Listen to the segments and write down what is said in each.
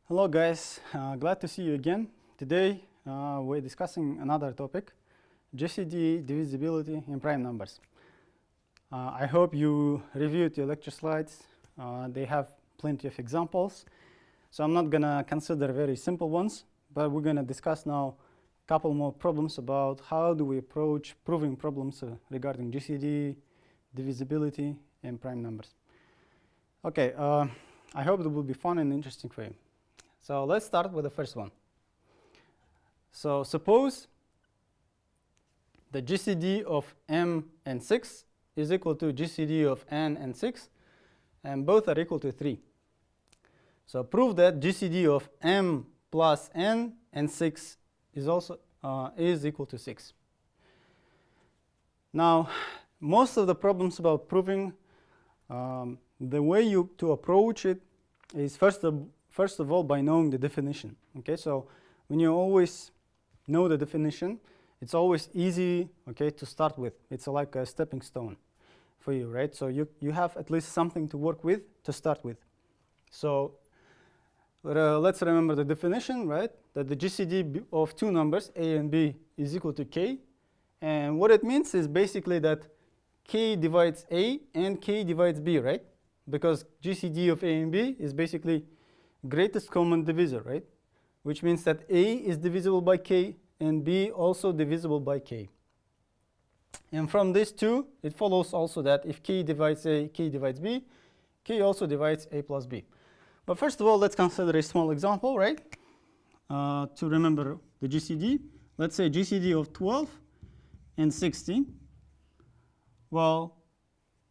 Hello guys, glad to see you again. Today we're discussing another topic, GCD, divisibility in prime numbers. I hope you reviewed your lecture slides. They have plenty of examples. So I'm not gonna consider very simple ones, but we're gonna discuss now a couple more problems about how do we approach proving problems regarding GCD, divisibility in prime numbers. Okay, I hope it will be fun and interesting for you. So let's start with the first one. So suppose the GCD of m and 6 is equal to GCD of n and 6, and both are equal to 3. So prove that GCD of m plus n and 6 is also is equal to 6. Now, most of the problems about proving, the way to approach it is first of all by knowing the definition. Okay, so when you always know the definition, it's always easy, okay, to start with. It's like a stepping stone for you, right? So you have at least something to work with to start with. So let's remember the definition, right? That the GCD of two numbers, a and b, is equal to k. And what it means is basically that k divides a and k divides b, right? Because GCD of a and b is basically greatest common divisor, right? Which means that a is divisible by k and b also divisible by k. And from this two, it follows also that if k divides a, k divides b, k also divides a plus b. But first of all, let's consider a small example, right? To remember the GCD. Let's say GCD of 12 and 60. Well,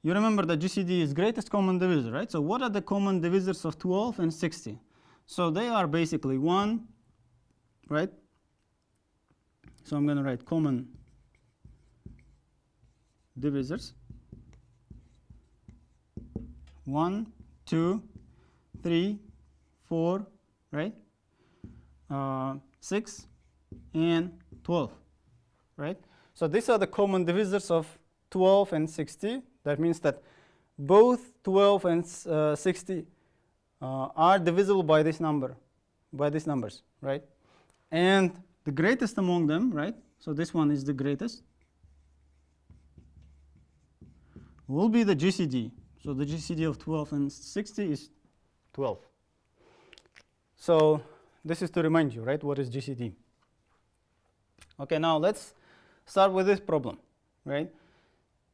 you remember that GCD is greatest common divisor, right? So what are the common divisors of 12 and 60? So they are basically 1, right? So I'm going to write common divisors. 1, 2, 3, 4, right? 6 and 12, right? So these are the common divisors of 12 and 60. That means that both 12 and 60 are divisible by this number, by these numbers, right? And the greatest among them, right? So this one is the greatest, will be the GCD. So the GCD of 12 and 60 is 12. So this is to remind you, right? What is GCD? Okay, now let's start with this problem, right?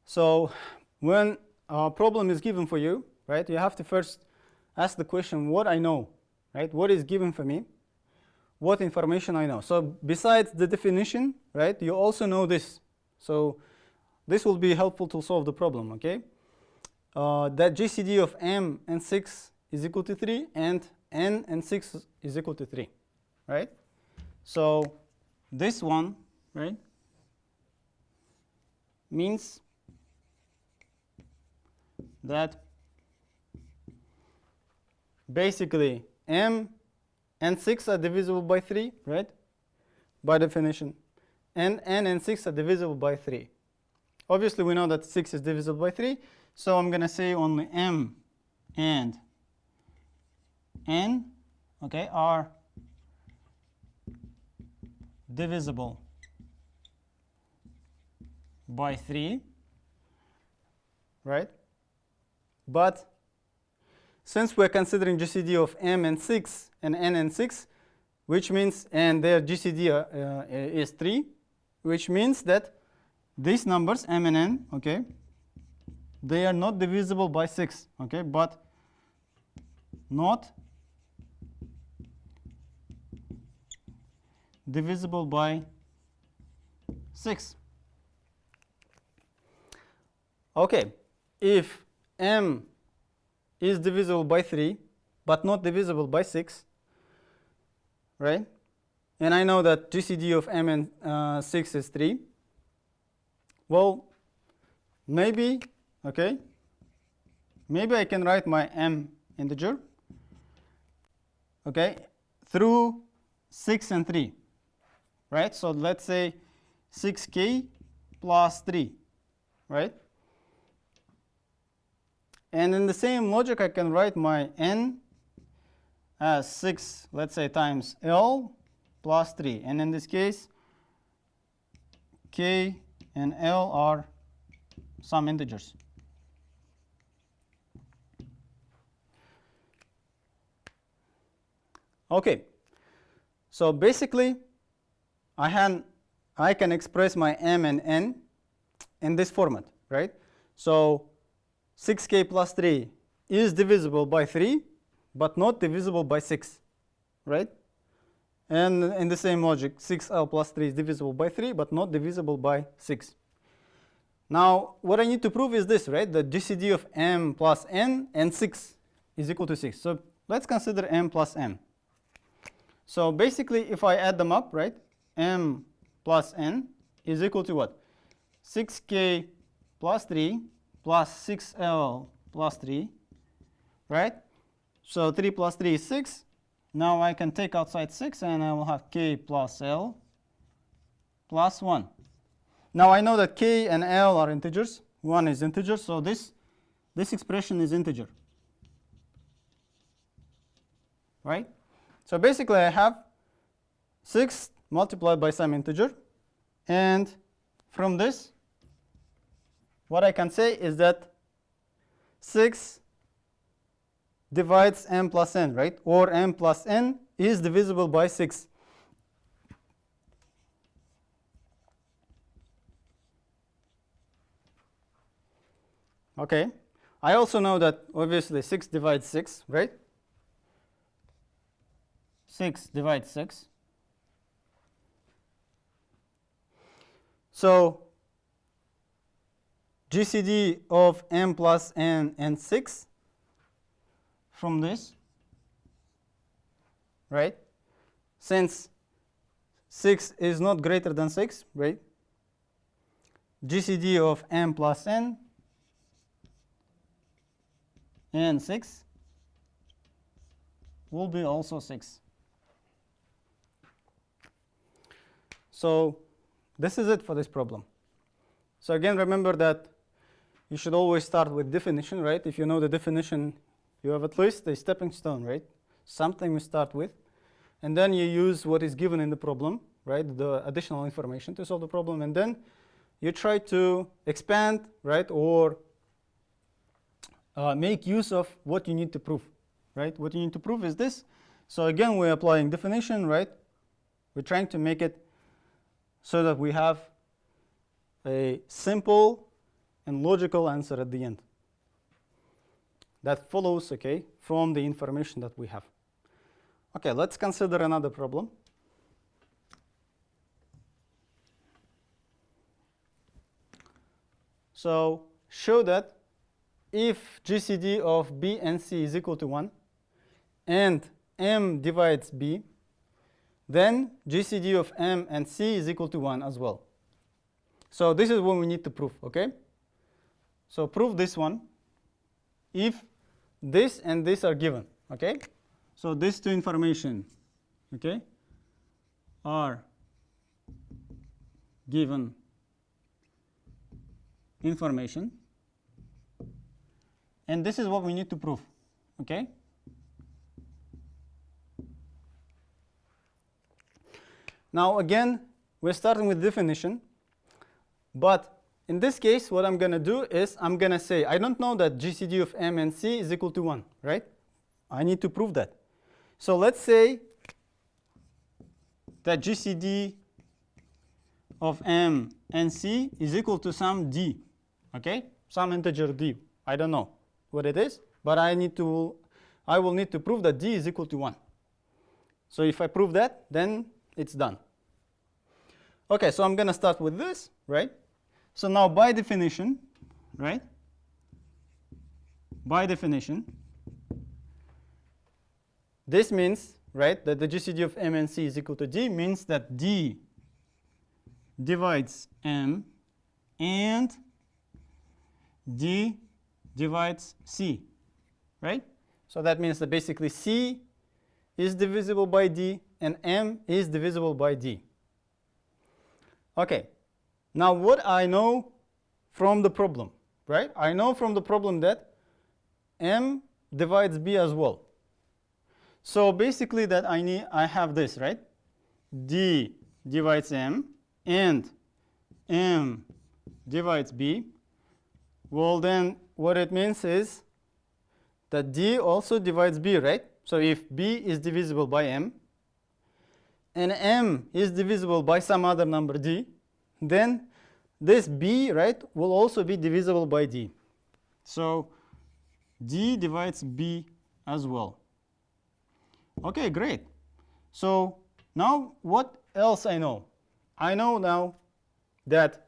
So when a problem is given for you, right, you have to first ask the question, what I know, right? What is given for me? What information I know? So besides the definition, right, you also know this. So this will be helpful to solve the problem, okay? That GCD of m and 6 is equal to 3 and n and 6 is equal to 3, right? So this one, right, means that basically m and 6 are divisible by 3, right? By definition. And n and 6 are divisible by 3. Obviously, we know that 6 is divisible by 3. So I'm going to say only m and n, okay, are divisible by 3, right? But since we're considering GCD of m and 6 and n and 6, which means, and their GCD is 3, which means that these numbers, m and n, okay, they are not divisible by 6, okay, but not divisible by 6. Okay, if m is divisible by 3, but not divisible by 6, right? And I know that GCD of m and 6 is 3. Well, maybe, okay, maybe I can write my m integer, okay, through 6 and 3, right? So let's say 6k plus 3, right? And in the same logic, I can write my n as 6, let's say, times L plus 3. And in this case, K and L are some integers. Okay, so basically I can express my m and n in this format, right? So 6k plus 3 is divisible by 3, but not divisible by 6, right? And in the same logic, 6l plus 3 is divisible by 3, but not divisible by 6. Now, what I need to prove is this, right? The GCD of m plus n and 6 is equal to 6. So let's consider m plus n. So basically, if I add them up, right, m plus n is equal to what? 6k plus 3 plus 6l plus 3, right? So 3 plus 3 is 6. Now I can take outside 6, and I will have k plus l plus 1. Now I know that k and l are integers. 1 is integer, so this expression is integer, right? So basically I have 6 multiplied by some integer, and from this what I can say is that 6 divides m plus n, right? Or m plus n is divisible by 6. Okay. I also know that obviously 6 divides 6, right? 6 divides 6. So GCD of m plus n and 6 from this, right? Since 6 is not greater than 6, right? GCD of m plus n and 6 will be also 6. So this is it for this problem. So again, remember that you should always start with definition, right? If you know the definition, you have at least a stepping stone, right? Something we start with. And then you use what is given in the problem, right? The additional information to solve the problem. And then you try to expand, right? Or make use of what you need to prove, right? What you need to prove is this. So again, we're applying definition, right? We're trying to make it so that we have a simple and logical answer at the end that follows, okay, from the information that we have. Okay, let's consider another problem. So show that if GCD of b and c is equal to 1 and m divides b, then GCD of m and c is equal to 1 as well. So this is what we need to prove, okay? So prove this one if this and this are given, okay? So these two information, okay, are given information, and this is what we need to prove, okay? Now again, we're starting with definition, but in this case, what I'm going to do is I'm going to say, I don't know that GCD of m and c is equal to 1, right? I need to prove that. So let's say that GCD of m and c is equal to some d, okay? Some integer d. I don't know what it is, but I will need to prove that d is equal to 1. So if I prove that, then it's done. Okay, so I'm going to start with this, right? So now by definition, right? By definition, this means, right, that the GCD of m and c is equal to d means that d divides m and d divides c, right? So that means that basically c is divisible by d and m is divisible by d. Okay, now what I know from the problem, right? I know from the problem that m divides b as well. So basically that I have this, right? D divides M and M divides B. Well, then what it means is that D also divides B, right? So if B is divisible by M and M is divisible by some other number D, then this B, right, will also be divisible by D. So D divides B as well. Okay, great. So now what else I know? I know now that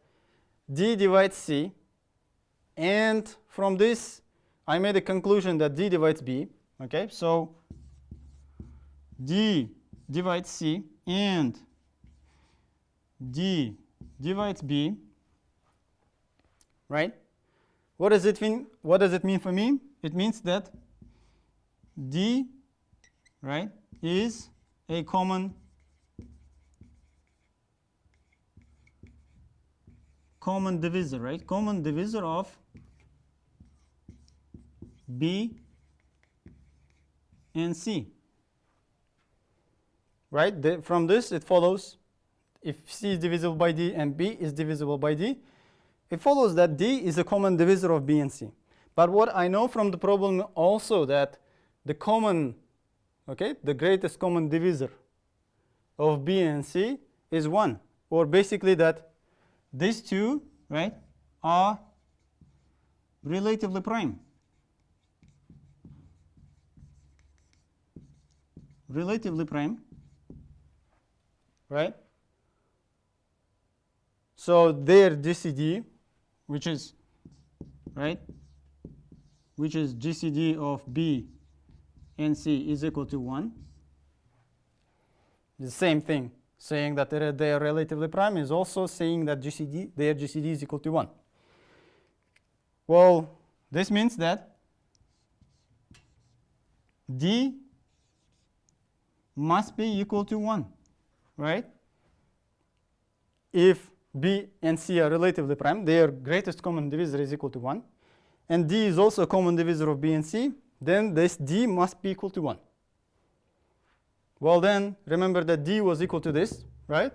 D divides C, and from this I made a conclusion that D divides B. Okay, so D divides C and D divides B, right? What does it mean? What does it mean for me? It means that D, right, is a common divisor, right? Common divisor of B and C, right? From this it follows, if C is divisible by D and B is divisible by D, it follows that D is a common divisor of B and C. But what I know from the problem also that the greatest common divisor of B and C is 1, or basically that these two, right, are relatively prime. Relatively prime, right? So their GCD, which is, right, which is GCD of B and C is equal to 1. The same thing, saying that they are relatively prime is also saying that their GCD is equal to 1. Well, this means that D must be equal to 1, right? If B and C are relatively prime, their greatest common divisor is equal to 1, and D is also a common divisor of B and C, then this D must be equal to 1. Well, then remember that D was equal to this, right?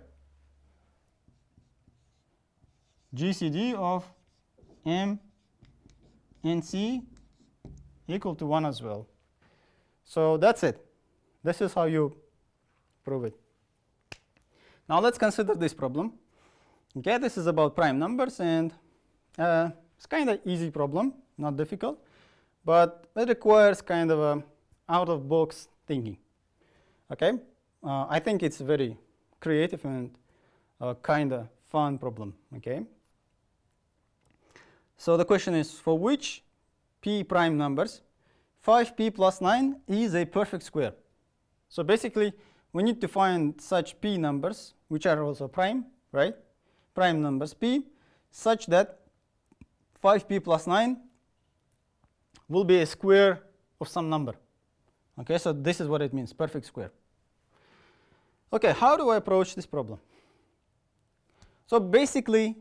GCD of M and C equal to 1 as well. So that's it. This is how you prove it. Now let's consider this problem. Okay, this is about prime numbers, and it's kind of easy problem, not difficult, but it requires kind of a out-of-box thinking. Okay, I think it's very creative and kind of fun problem. Okay, so the question is, for which p prime numbers 5p plus 9 is a perfect square? So basically we need to find such p numbers which are also prime, right? Prime numbers p such that 5p plus 9 will be a square of some number. Okay, so this is what it means, perfect square. Okay, how do I approach this problem? So basically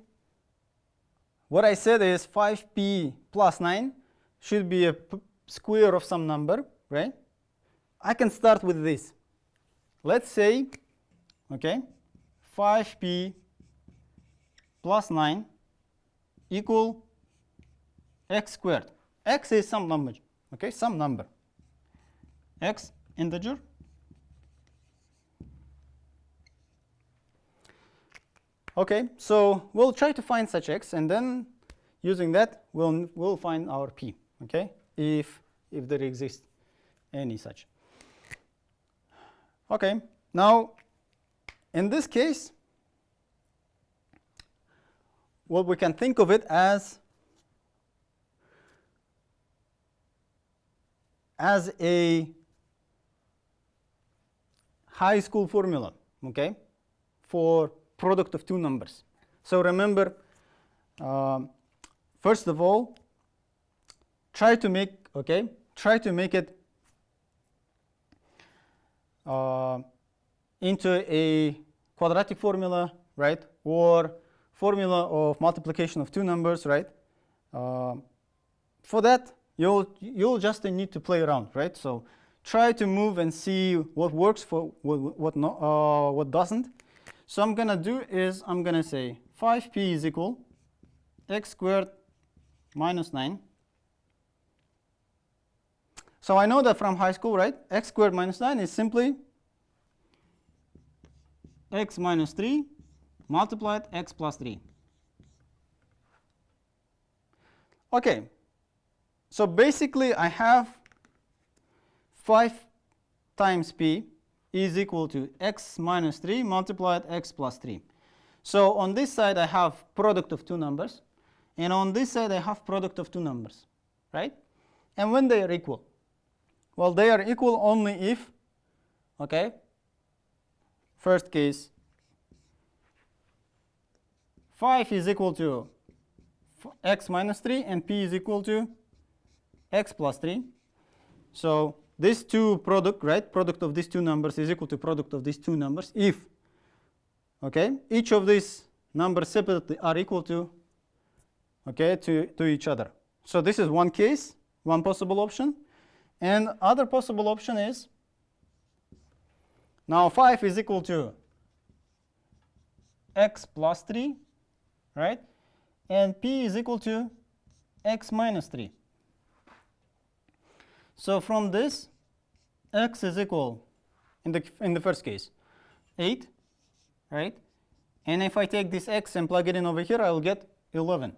what I said is 5p plus 9 should be a square of some number, right? I can start with this. Let's say, okay, 5p plus 9 equal x squared. X is some number, okay, some number. X integer. Okay, so we'll try to find such x, and then using that we'll find our p, okay, if there exists any such. Okay, now in this case, well, we can think of it as a high school formula, okay, for product of two numbers. So remember, first of all, try to make it into a quadratic formula, right, or formula of multiplication of two numbers, right? For that, you'll just need to play around, right? So try to move and see what works for what doesn't. So I'm gonna do is I'm gonna say 5p is equal x squared minus 9. So I know that from high school, right? X squared minus 9 is simply x minus 3 multiplied x plus 3. Okay, so basically I have 5 times p is equal to x minus 3 multiplied x plus 3. So on this side I have product of two numbers, and on this side I have product of two numbers, right? And when they are equal, well, they are equal only if, okay, first case, 5 is equal to x minus 3 and p is equal to x plus 3. So these two product, right, product of these two numbers is equal to product of these two numbers if, okay, each of these numbers separately are equal to, okay, to each other. So this is one case, one possible option. And other possible option is, now 5 is equal to x plus 3, right? And p is equal to x minus 3. So from this, x is equal, in the first case, 8, right? And if I take this x and plug it in over here, I will get 11.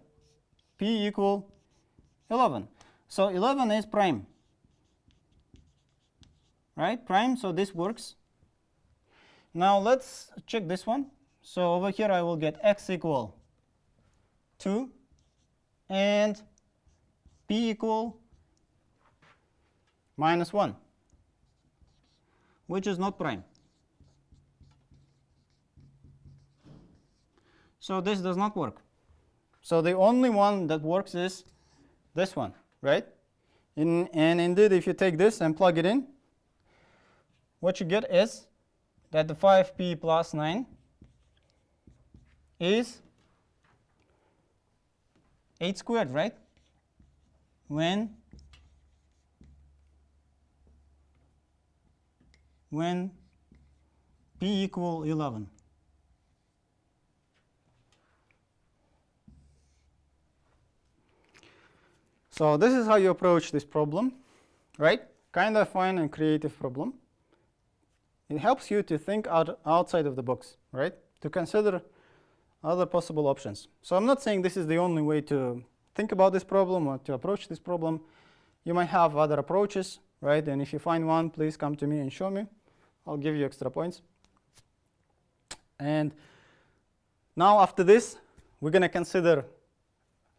P equal 11. So 11 is prime, right? Prime, so this works. Now let's check this one. So over here I will get x equal 2 and p equal minus 1, which is not prime. So this does not work. So the only one that works is this one, right? And indeed, if you take this and plug it in, what you get is that the 5p plus 9 is 8 squared, right? When p equal 11. So this is how you approach this problem, right? Kind of fun and creative problem. It helps you to think outside of the box, right? To consider other possible options. So I'm not saying this is the only way to think about this problem or to approach this problem. You might have other approaches, right? And if you find one, please come to me and show me. I'll give you extra points. And now after this, we're going to consider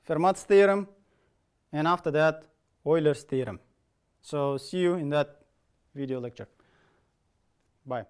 Fermat's theorem, and after that, Euler's theorem. So see you in that video lecture. Bye.